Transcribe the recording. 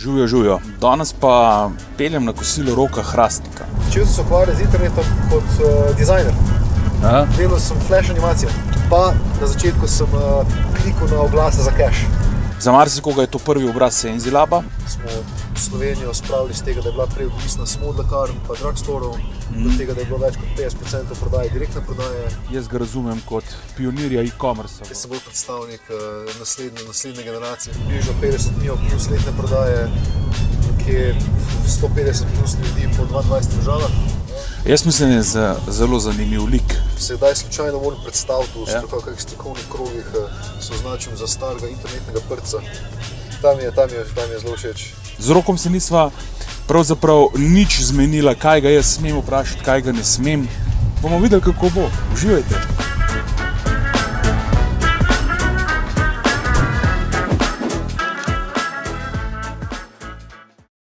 Žujo, žujo. Danes pa peljem na kosilo Roka Hrastnika. Začel sem se ukvarjati z internetom kot dizajner. Delal sem flash animacije. Pa na začetku sem klikal na oglase za cache. Za marsikoga je to prvi obraz Senzilaba. Smo Slovenijo spravili z tega, da je bila prej odvisna samo od lekarn pa drugstore, do tega, da je bilo več kot 50% prodaje, direktne prodaje. Jaz ga razumem kot pionirja e-commerce. Jaz sem bolj predstavnik naslednje generacije. Približno 50 milijonov plus letne prodaje, nekje 150 plus ljudi po 22 državah. Jaz mislim, da je zelo zanimiv lik. Se kdaj slučajno moram predstaviti v kakšnih strokovnih krogih, se označim za starega internetnega prca. Tam je zelo všeč. Z Rokom se nisva pravzaprav nič zmenila, kaj ga jaz smem vprašati, kaj ga ne smem. Bomo videli, kako bo. Uživajte!